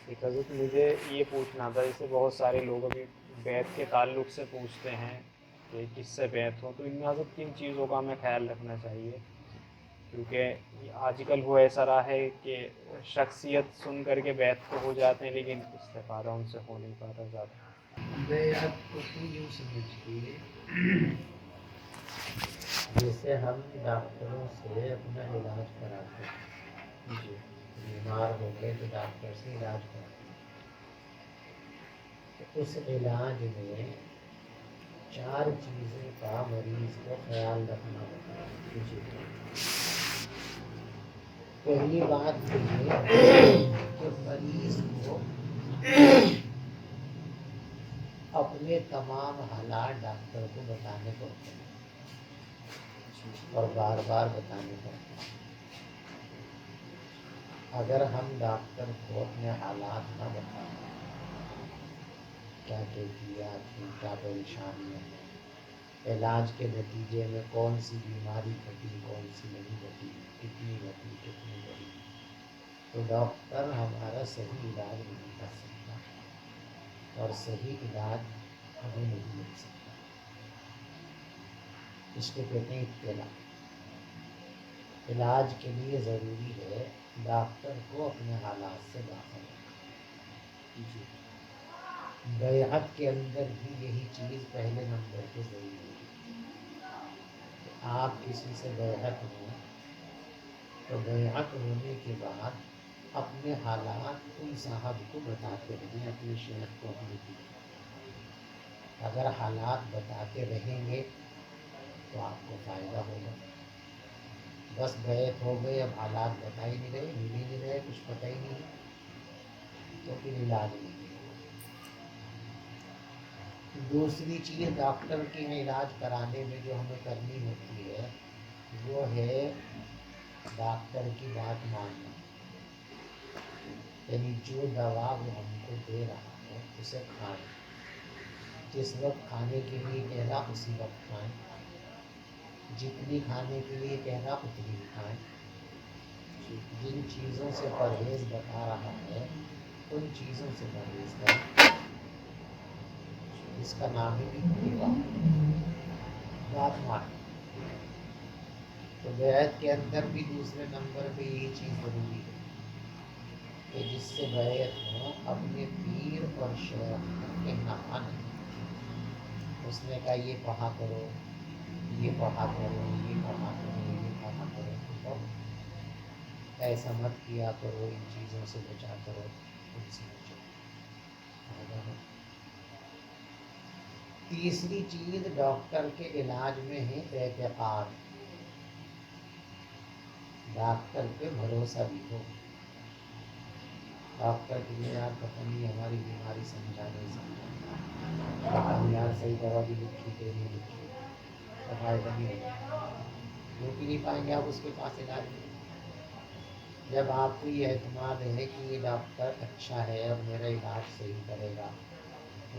ایک حضرت مجھے یہ پوچھنا تھا، جیسے بہت سارے لوگ ابھی بیت کے تعلق سے پوچھتے ہیں کہ کس سے بیت ہو، تو ان میں حضرت کن چیزوں کا ہمیں خیال رکھنا چاہیے؟ کیونکہ آج کل وہ ایسا رہا ہے کہ شخصیت سن کر کے بیت تو ہو جاتے ہیں لیکن استفادہ ان سے ہو نہیں پاتا زیادہ۔ بیعت کو تو یوں سمجھیے، جیسے ہم ڈاکٹروں سے اپنا علاج کراتے ہیں، جی بیمار ہو گئے تو ڈاکٹر سے علاج کراتے ہیں، تو اس علاج میں 4 چیزوں کا مریض کو خیال رکھنا ہوتا ہے۔ جی پہلی بات یہ کہ مریض کو اپنے تمام حالات ڈاکٹر کو بتانے پڑتے ہیں اور بار بار بتانے پڑتے ہیں۔ اگر ہم ڈاکٹر کو اپنے حالات نہ بتائیں، کیا کیفیات ہیں، کیا پریشانیاں ہیں، علاج کے نتیجے میں کون سی بیماری گھٹی، کون سی نہیں گھٹی، کتنی گھٹی، کتنی بڑھی، تو ڈاکٹر ہمارا صحیح علاج نہیں کر سکتا اور صحیح علاج ہمیں نہیں مل سکتا۔ اس کو کہتے ہیں اطلاع۔ علاج کے لیے ضروری ہے ڈاکٹر کو اپنے حالات سے باخبر رکھنا۔ جی بیعت کے اندر بھی یہی چیز پہلے نمبر پہ ضروری ہے کہ آپ کسی سے بیعت ہوں تو بیعت ہونے کے بعد اپنے حالات ان صاحب کو بتاتے رہیں، اپنے شیخ کو، اپنے پیر کو۔ اگر حالات بتاتے رہیں گے تو آپ کو فائدہ ہوگا۔ بس بیعت ہو گئے، اب حالات بتا ہی نہیں رہے، مل ہی نہیں رہے، کچھ پتہ ہی نہیں، تو پھر علاج نہیں ہوگا۔ دوسری چیز ڈاکٹر کے علاج کرانے میں جو ہمیں کرنی ہوتی ہے وہ ہے ڈاکٹر کی بات ماننا، یعنی جو دوا وہ ہم کو دے رہا ہے اسے کھائیں، جس وقت کھانے کے لیے کہہ رہا اسی وقت کھائیں، جتنی کھانے کے لیے کہہ رہا اتنی ہی کھائیں، جن چیزوں سے پرہیز بتا رہا ہے ان چیزوں سے پرہیز کریں۔ اس کا نام ہے اتباع، بات مان۔ تو بیعت کے اندر بھی دوسرے نمبر پہ یہی چیز ضروری ہے کہ جس سے بیعت ہو اپنے پیر اور شیخ کو کہنا نہیں۔ اس نے کہا یہ پڑھا کرو، یہ پڑھا کرو، یہ پڑھا کرو، یہ پڑھا کرو، تو ایسا مت کیا کرو، ان چیزوں سے بچا کرو، ان سے بچو، فائدہ ہو۔ تیسری چیز ڈاکٹر کے علاج میں ہے اعتقاد، ڈاکٹر پہ بھروسہ بھی ہو۔ ڈاکٹر کے لیے یار پتہ نہیں ہماری بیماری سمجھا نہیں سمجھا، پتہ نہیں یار صحیح دوا بھی لکھی کہ نہیں لکھی، تو فائدہ نہیں ہوگا، روک ہی نہیں پائیں گے آپ اس کے پاس علاج میں۔ جب آپ کو یہ اعتماد ہے کہ یہ ڈاکٹر اچھا ہے اور میرا علاج صحیح کرے گا،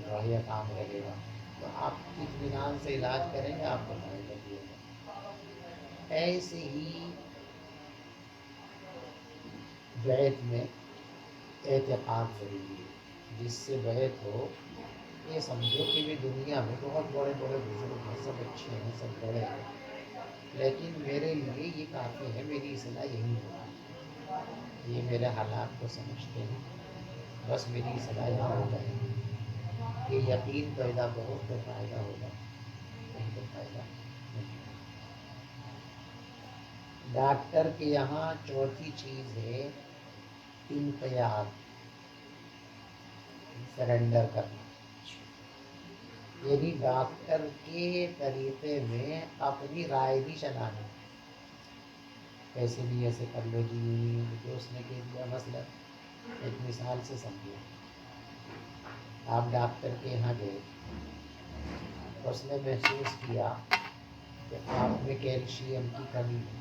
بڑھیا کام کرے گا، تو آپ اطمینان سے علاج کریں گے، آپ کو فائدہ بھی ہوگا۔ ایسے ہی بیعت میں اعتقاد ضروری ہے، جس سے بیعت ہو یہ سمجھو کہ بھی دنیا میں بہت بڑے بڑے بزرگ ہیں، سب اچھے ہیں، سب بڑے ہیں، لیکن میرے لیے یہ کافی ہے، میری اصلاح یہی ہوگی، یہ میرے حالات کو سمجھتے ہیں، بس میری اصلاح یہاں ہو جائے گی، یہ یقین پیدا کرو تو فائدہ ہوگا، نہیں تو فائدہ نہیں۔ ڈاکٹر کے یہاں چوتھی چیز ہے انقیاد، سرنڈر کرنا، یعنی ڈاکٹر کے طریقے میں اپنی رائے بھی چلانا، ایسے نہیں ایسے کر لو جی، جو اس نے کہہ دیا۔ مثلا ایک مثال سے سمجھو، آپ ڈاکٹر کے یہاں گئے، اس نے محسوس کیا کہ آپ میں کیلشیم کی کمی ہے،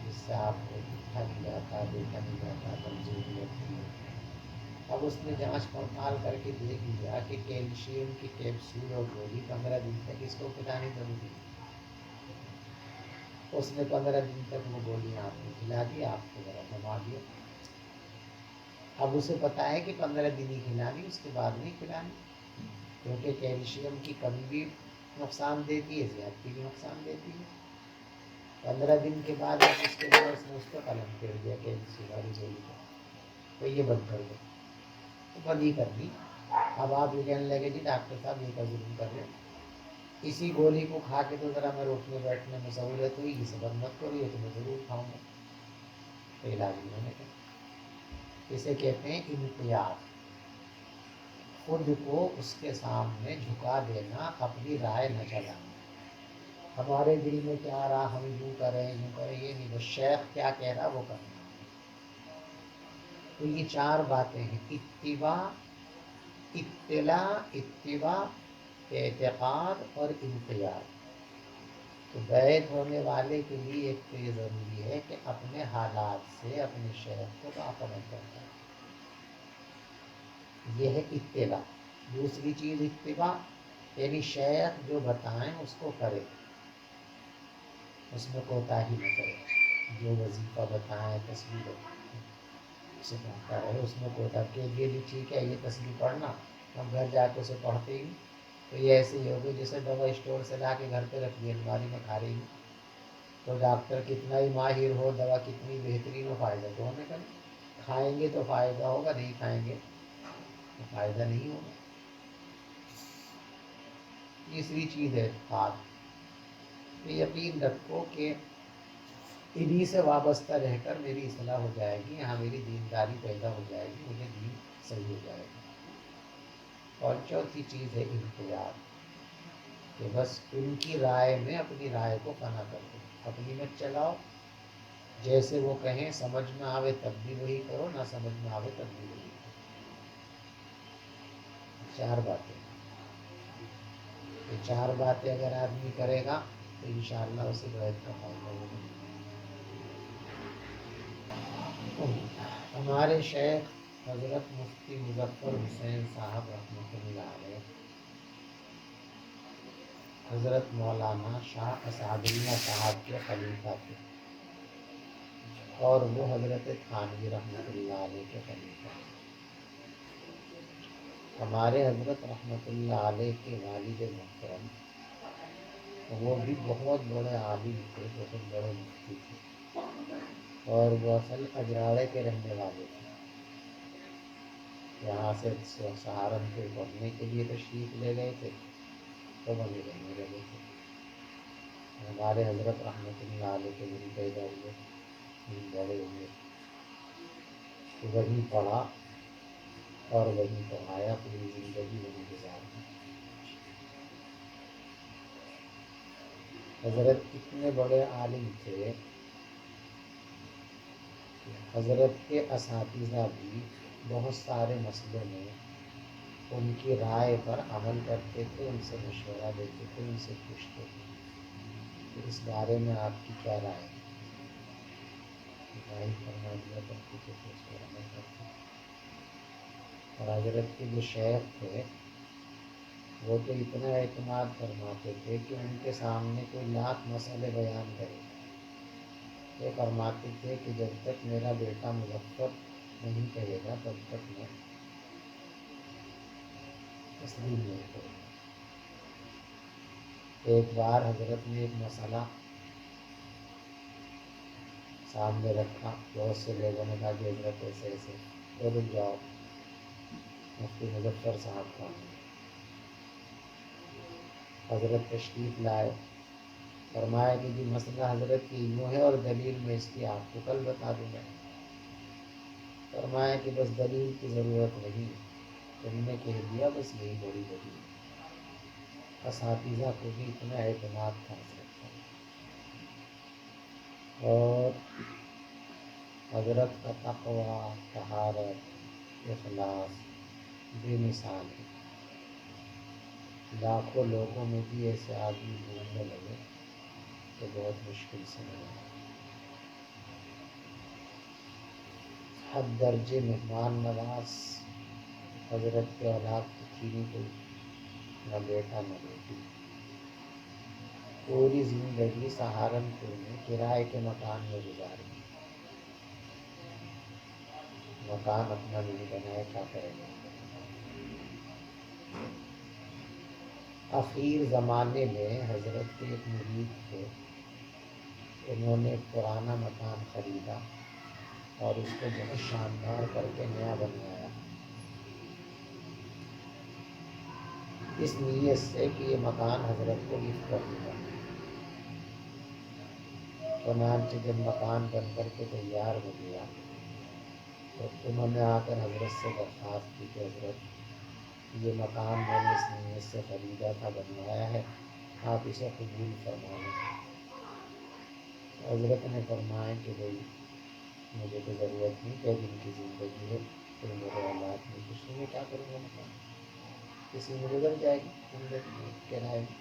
جس سے آپ کو اٹھا نہیں جاتا، بیٹھا نہیں جاتا، کمزوری لگتی ہے۔ اب اس نے جانچ پڑتال کر کے دیکھ لیا کہ کیلشیم کی کیپسول اور گولی 15 دن تک اس کو کھلانی ضروری ہے۔ اس نے 15 دن تک وہ گولیاں آپ کو کھلا دی، آپ کو ذرا دبا دیا۔ اب اسے پتا ہے کہ 15 دن ہی کھلانی، اس کے بعد نہیں کھلانی، کیونکہ کیلشیم کی کمی بھی نقصان دیتی ہے، زیادتی بھی نقصان دیتی ہے۔ 15 دن کے بعد اس کے بعد اس نے اس کو قلم کر دیا کیلشیم والی گولی کو، تو یہ بند کر دو، تو بند ہی کر دی۔ اب آپ یہ کہنے لگے جی ڈاکٹر صاحب یہ کا ظلم کر رہے ہیں، اسی گولی کو کھا کے تو ذرا میں اٹھنے بیٹھنے میں سہولت ہوئی، اسے بند مت کرو، یہ تو میں ضرور کھاؤں گا، تو علاج نہیں ہونے کا۔ اسے کہتے ہیں امتیاز، خود کو اس کے سامنے جھکا دینا، اپنی رائے نہ چلانا۔ ہمارے دل میں کیا آ رہا ہم یوں کریں یہ نہیں، وہ شیخ کیا کہہ رہا وہ کرنا۔ تو یہ 4 باتیں ہیں: اتباع، اطلاع، اتباع، اعتقاد اور انقیاد۔ تو بیعت ہونے والے کے لیے ایک تو یہ ضروری ہے کہ اپنے حالات سے اپنے شیخ کو باخبر کرتا ہے، یہ ہے اتباع۔ دوسری چیز اتباع، یعنی شیخ جو بتائیں اس کو کرے، اس میں کوتاہی نہ کرے، جو وظیفہ بتائیں تسبیح بتائیں اسے پڑھتا رہے، اس میں کوتاہی کے لیے بھی ٹھیک ہے یہ تسبیح پڑھنا، ہم گھر جا کے اسے پڑھتے ہی نہیں، تو یہ ایسے ہی ہوگی جیسے دوا اسٹور سے لا کے گھر پہ رکھ دی الماری میں کھا رہی ہوں، تو ڈاکٹر کتنا ہی ماہر ہو، دوا کتنی بہترین ہو، فائدہ تو ہونے کا نہیں، کھائیں گے تو فائدہ ہوگا، نہیں کھائیں گے تو فائدہ نہیں ہوگا۔ تیسری چیز ہے اعتقاد، یقین رکھو کہ انہی سے وابستہ رہ کر میری اصلاح ہو جائے گی، یہاں میری دینداری پیدا ہو جائے گی، مجھے دین صحیح ہو جائے گا۔ اور چوتھی چیز ہے انقیاد، کہ بس ان کی رائے میں اپنی رائے کو فنا کر دو، اپنی مت چلاؤ، جیسے وہ کہیں سمجھ میں آوے تب بھی وہی کرو، نہ سمجھ میں آوے تب بھی وہی کرو۔ 4 باتیں، یہ 4 باتیں اگر آدمی کرے گا تو انشاءاللہ اسے بیعت کا فائدہ ہوگا۔ ہمارے شیخ حضرت مفتی مظفر حسین صاحب رحمۃ اللہ علیہ، حضرت مولانا شاہ اسعد اللہ صاحب کے خلیفہ تھے، اور وہ حضرت تھانوی رحمۃ اللہ علیہ کے خلیفہ تھے۔ ہمارے حضرت رحمۃ اللہ علیہ کے والد محترم، وہ بھی بہت بڑے عالم تھے، بہت بڑے مفتی تھے، اور وہ اصل اجراڑے کے رہنے والے تھے، یہاں سے سہارنپور پڑھنے کے لیے تشریف لے گئے تھے تو وہیں رہنے لگے تھے۔ ہمارے حضرت رحمۃ اللہ علیہ کے وہیں پیدا ہوئے، وہیں بڑے ہوئے، وہیں پڑھا اور وہیں پڑھایا، پوری زندگی وہیں گزاری۔ حضرت اتنے بڑے عالم تھے کہ حضرت کے اساتذہ بھی بہت سارے مسئلوں میں ان کی رائے پر عمل کرتے تھے، ان سے مشورہ لیتے تھے، ان سے پوچھتے تھے کہ اس بارے میں آپ کی کیا رائے ہے، رائے فرما دیا کرتے تھے تو اس پر عمل کرتے تھے۔ اور حضرت کے جو شیخ تھے وہ تو اتنا اعتماد فرماتے تھے کہ ان کے سامنے کوئی لاکھ مسئلے بیان کرے، وہ فرماتے تھے کہ جب تک میرا بیٹا مظفر نہیں کہے گا تب تک میں تسلیم نہیں کروں گا۔ ایک بار حضرت نے ایک مسئلہ سامنے رکھا، بہت سے لوگوں نے کہا کہ حضرت ایسے ایسے، تو رک جاؤ، مفتی مظفر صاحب کا حضرت تشریف لائے، فرمایا کہ جی مسئلہ حضرت کی یوں ہے اور دلیل میں اس کی آپ کو کل بتا دوں گا۔ فرمایا کہ بس دلیل کی ضرورت نہیں، تم نے کہہ دیا بس یہی بڑی دلیل۔ اساتذہ کو بھی اتنا اعتماد تھا حضرت کا، اور حضرت کا تقویٰ، طہارت، اخلاص بے مثال ہے۔ لاکھوں لوگوں میں بھی ایسے آدمی ڈھونڈنے لگے تو بہت مشکل سے ملے۔ حد درجے مہمان نواز حضرت کے اولاد کی تھی نہیں کوئی، نہ بیٹا نہ بیٹی، پوری زندگی سہارنپور میں کرائے کے مکان میں گزاری، मकान अपना नहीं बनाया, क्या करेंगे। आखिर ज़माने में हज़रत के एक मुरीद थे, उन्होंने एक पुराना मकान ख़रीदा और उसको बहुत शानदार करके नया बनवाया, इस नीयत से कि ये मकान हज़रत को गिफ्ट कर दूँगा। चुनांचे जब मकान बन कर के तैयार हो गया तो उन्होंने आकर हज़रत से दरख्वास्त की कि हज़रत ये मकान मैंने इस नीयत से ख़रीदा था, बनवाया है, आप इसे कबूल फरमाएं। हज़रत ने फरमाया कि भाई मुझे तो ज़रूरत नहीं, कई दिन की ज़िंदगी है, फिर मेरे औलाद में कुछ नहीं, मैं क्या करूँगा, मकान किसी में गुजर जाएगी ज़िंदगी किराए में।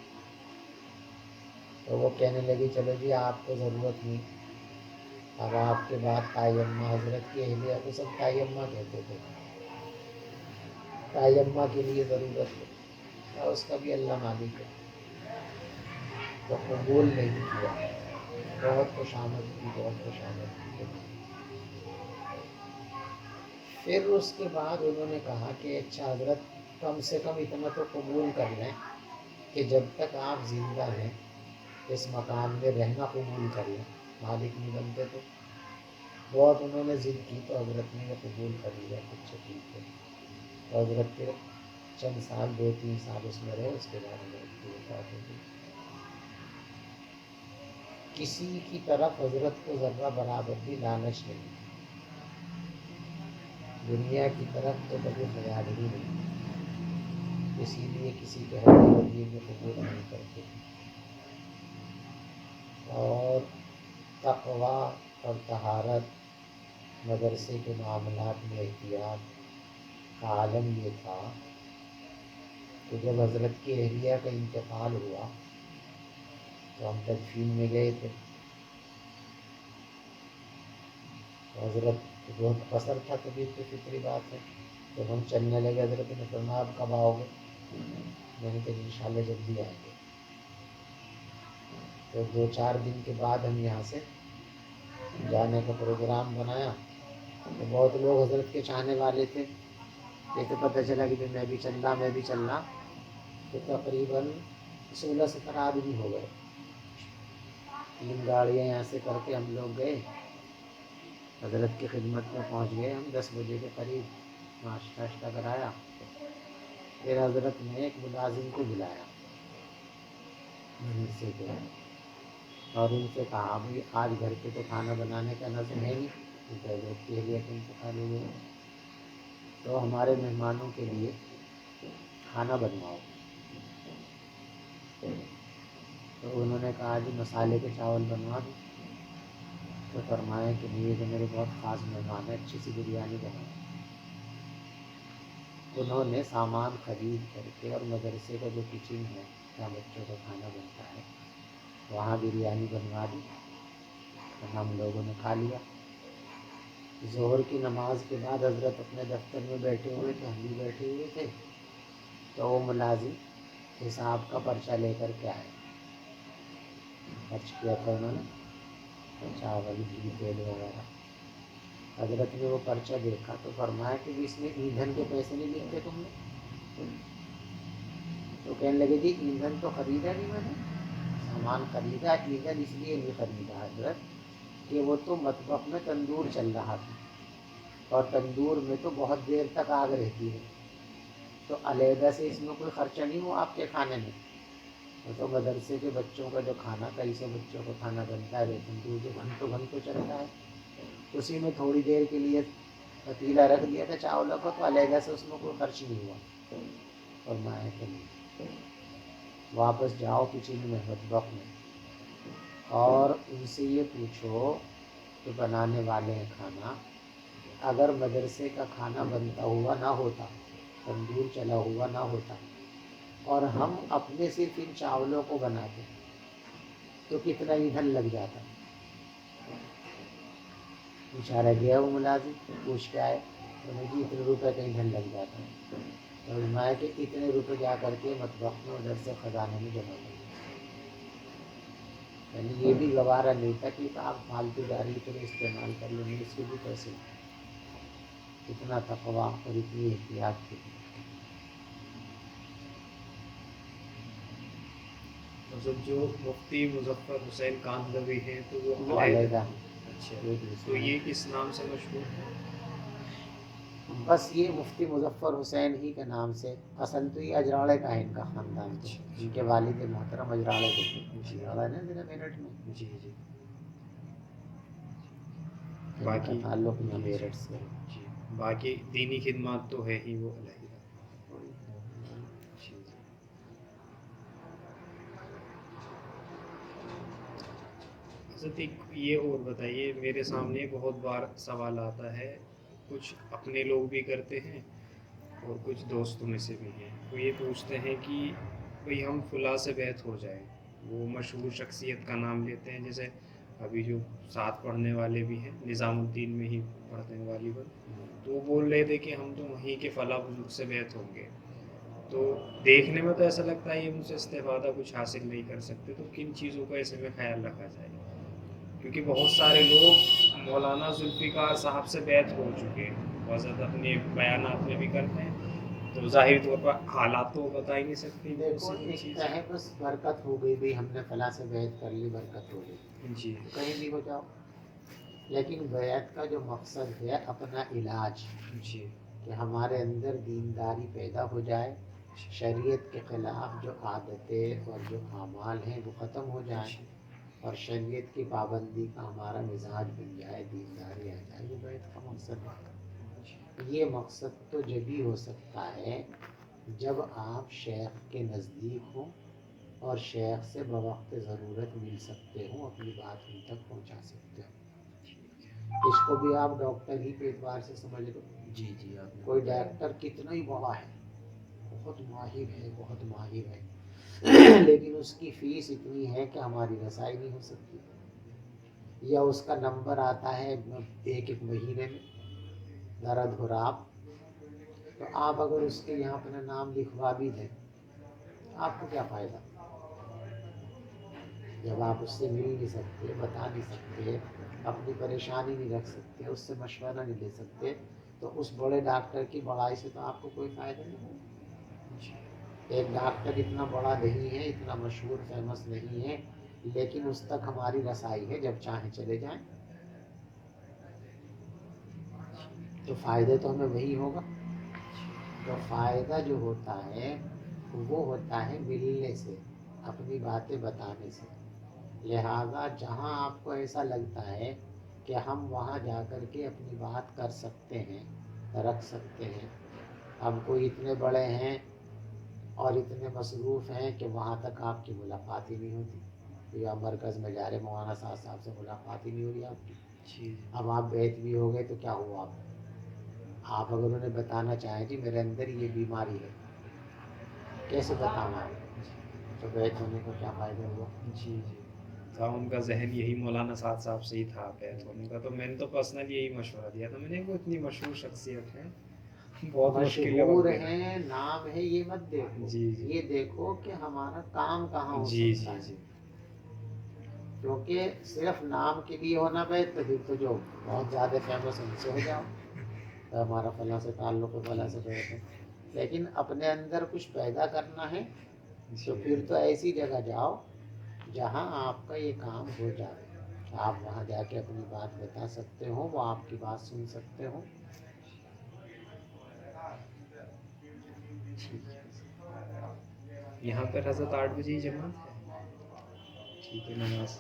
तो वो कहने लगी चलो जी आपको ज़रूरत नहीं, अब आपके बाद तायम्मा, हज़रत की अहलिया को सब तायम्मा कहते थे, तायम्मा के लिए ज़रूरत है और उसका भी अल्लाह मालिक है, तो कबूल नहीं किया। बहुत खुशामद की, बहुत खुशामद की। फिर उसके बाद उन्होंने कहा कि अच्छा हज़रत कम से कम इतना तो कबूल कर लें कि जब तक आप ज़िंदा हैं इस मकान में रहना कबूल कर लें, मालिक नहीं बनते तो। बहुत उन्होंने ज़िद की तो हज़रत ने कबूल कर लिया, अच्छा ठीक है। तो हज़रत फिर चंद साल, 2-3 साल उसमें रहे, उसके बाद हज़रत की वफ़ात हो गई। किसी की तरफ हज़रत को ज़र्रा बराबर भी लालच नहीं, दुनिया की तरफ तो कभी ख्याल ही नहीं, इसीलिए किसी के हड्डी में कबूल नहीं करते। और तक़वा और तहारत, मदरसे के मामलात में एहतियात का आलम ये था कि जब हज़रत की अहलिया का इंतकाल हुआ तो हम तदफीन में गए थे, तो हज़रत को बहुत असर था, तबीयत पे फिक्री बात है, तो हम चलने लगे। हज़रत ने फरमाया आप कब आओगे, मैंने कहा इंशाअल्लाह जल्दी आएंगे। तो 2-4 दिन के बाद हम यहाँ से जाने का प्रोग्राम बनाया, तो बहुत लोग हज़रत के चाहने वाले थे, जैसे पता चला कि मैं भी चल रहा, तो तकरीबन 16-17 आदमी हो गए। 3 गाड़ियाँ यहाँ से करके हम लोग गए, हज़रत की खिदमत में पहुँच गए। हम 10 बजे के करीब नाश्ता कराया, फिर हज़रत ने एक मुलाजिम को बुलाया मदरसे के, और उनसे कहा भाई आज घर पे तो खाना बनाने का नज़म है नहीं, हज़रत के लिए इंतकाल हो गया, तो हमारे मेहमानों के लिए खाना बनवाओ। तो उन्होंने कहा जी मसाले के चावल बनवा दो। तो फरमाया कि ये तो मेरे बहुत ख़ास मेहमान है, अच्छी सी बिरयानी बनाओ। उन्होंने सामान ख़रीद करके और मदरसे का जो किचन है जहाँ बच्चों का खाना बनता है वहाँ बिरयानी बनवा दी, तो हम लोगों ने खा लिया। ज़ोहर की नमाज के बाद हज़रत अपने दफ्तर में बैठे हुए थे, हम भी बैठे हुए थे, तो वो मुलाजिम हिसाब का पर्चा लेकर के आए। खर्च किया था उन्होंने, चावल घी तेल वगैरह। हज़रत ने वो पर्चा देखा तो फरमाया कि इसमें ईंधन के पैसे नहीं लिखे तुमने। तो कहने लगे जी ईंधन तो ख़रीदा नहीं मैंने, सामान ख़रीदा, ईंधन इसलिए नहीं ख़रीदा हज़रत कि वो तो मतबख में तंदूर चल रहा था और तंदूर में तो बहुत देर तक आग रहती है, तो अलहदा से इसमें कोई ख़र्चा नहीं हुआ आपके खाने में। तो मदरसे के बच्चों का जो खाना, कई सौ बच्चों का खाना बनता है, तंदूर जो घंटों चलता है, उसी में थोड़ी देर के लिए पतीला रख दिया था चावलों को, तो अलहदा से उसमें कोई खर्च नहीं हुआ। और मैं कि नहीं, वापस जाओ किचन में मतबख में और उनसे ये पूछो कि बनाने वाले हैं खाना, अगर मदरसे का खाना बनता हुआ ना होता, तंदूर चला हुआ ना होता और हम अपने सिर्फ इन चावलों को बनाते तो कितना ईंधन लग जाता। बेचारा गया वो मुलाजिम, पूछ के आए, तो जी इतने रुपए का ईंधन लग जाता है। तो मैं कि इतने रुपए जा करके मतबख में उधर से ख़जाने में जमा कर, यानी ये भी गवारा नहीं था कि आप फालतू गाड़ी के लिए इस्तेमाल कर लेंगे, इसके भी पैसे। इतना तकवा और इतनी एहतियात की। मतलब जो मुफ्ती मुजफ्फर हुसैन कांदलवी हैं तो वो वो अलहदा अच्छा, एक तो दूसरे ये किस नाम से मशहूर है? बस ये मुफ्ती मुजफ्फर हुसैन ही के नाम से। असल तो ये अजराड़े का है इनका ख़ानदान, अच्छा, अच्छा। इनके वालिद मोहतरम अजराड़े के थे। जी। अजराड़ा है ना ज़रा मेरठ में, जी जी। इनका बाकी ताल्लुक यहाँ जी, मेरठ से। जी, बाकी दीनी खिदमत तो है ही वो अलहदा। जी जी। हज़रत एक ये और बताइए, मेरे सामने बहुत बार सवाल आता है, कुछ अपने लोग भी करते हैं और कुछ दोस्तों में से भी हैं, वो ये पूछते हैं कि भाई हम फलां से बैत हो जाए, वो मशहूर शख्सियत का नाम लेते हैं, जैसे अभी जो साथ पढ़ने वाले भी हैं निज़ामुद्दीन में ही पढ़ते हैं गालिबन, तो वो बोल रहे थे कि हम तो वहीं के फलां बुजुर्ग से बैत होंगे। तो देखने में तो ऐसा लगता है ये मुझसे इस्तेफादा कुछ हासिल नहीं कर सकते, तो किन चीज़ों का ऐसे में ख्याल रखा जाए? क्योंकि बहुत सारे लोग मौलाना जुल्फ़िकार साहब से बैत हो चुके हैं, बहुत ज़्यादा अपने बयानात में भी करते हैं, तो ज़ाहिर तौर पर हालात तो बता ही नहीं सकते। देखो एक क्या है, बस बरकत हो गई, भाई हमने फला से बैत कर ली, बरकत हो गई, जी तो कहीं भी हो जाओ। लेकिन बैत का जो मकसद है अपना इलाज, जी कि हमारे अंदर दीनदारी पैदा हो जाए, शरीयत के ख़िलाफ़ जो आदतें और जो अमाल हैं वो ख़त्म हो जाए, जी और शरीयत की पाबंदी का हमारा मिजाज बन जाए, दीनदारी आ जाए, ये बैत का मकसद है। ये मकसद तो जब ही हो सकता है जब आप शेख के नज़दीक हों और शेख से बवक्त ज़रूरत मिल सकते हो, अपनी बात उन तक पहुंचा सकते हो। इसको भी आप डॉक्टर ही के एतबार से समझ लो। जी जी। आप कोई डॉक्टर कितना ही बड़ा है, बहुत माहिर है, बहुत माहिर है, लेकिन उसकी फ़ीस इतनी है कि हमारी रसाई नहीं हो सकती, या उसका नंबर आता है एक एक महीने में दर्द हो रहा, तो आप अगर उसके यहाँ अपना नाम लिखवा भी दें, आपको क्या फ़ायदा जब आप उससे मिल नहीं सकते, बता नहीं सकते, अपनी परेशानी नहीं रख सकते, उससे मशवरा नहीं ले सकते, तो उस बड़े डॉक्टर की बड़ाई से तो आपको कोई फ़ायदा नहीं। एक डॉक्टर इतना बड़ा नहीं है, इतना मशहूर फेमस नहीं है, लेकिन उस तक हमारी रसाई है, जब चाहे चले जाएं, तो फ़ायदे तो हमें वही होगा। तो फ़ायदा जो होता है वो होता है मिलने से, अपनी बातें बताने से। लिहाजा जहाँ आपको ऐसा लगता है कि हम वहाँ जा कर के अपनी बात कर सकते हैं, रख सकते हैं, हम कोई इतने बड़े हैं और इतने मसरूफ़ हैं कि वहाँ तक आपकी मुलाकात ही नहीं होती, या मरकज़ में जा रहे मौलाना साहब से मुलाकात ही नहीं हो रही आपकी। जी अब आप बैत भी हो गए तो क्या हुआ, आप अगर उन्हें बताना चाहें जी मेरे अंदर ये बीमारी है, कैसे बताऊँ आप, तो बैत होने का क्या फ़ायदा हुआ। जी जी। था उनका जहन यही मौलाना साहब से ही था बैत होने का, तो मैंने तो पर्सनली यही मशवरा दिया था, मैंने वो इतनी मशहूर शख्सियत है, बहुत मुश्किल है वक्त मशहूर देना। है, नाम है, ये मत देखो, जी जी ये देखो कि हमारा काम कहाँ हो जी सकता जी है। जी क्योंकि सिर्फ नाम के लिए होना बैत, तो फिर तो जो बहुत ज़्यादा फेमस उनसे हो जाओ, तो हमारा फला से ताल्लुक़ है, फला से बैत है। लेकिन अपने अंदर कुछ पैदा करना है, तो जी फिर तो ऐसी जगह जाओ जहाँ आपका ये काम हो जाए, आप वहाँ जाके अपनी बात बता सकते हो, वो आपकी बात सुन सकते हो। ठीक है। यहाँ पर हज़रत 8 बजे ही जमा है। ठीक है, नमाज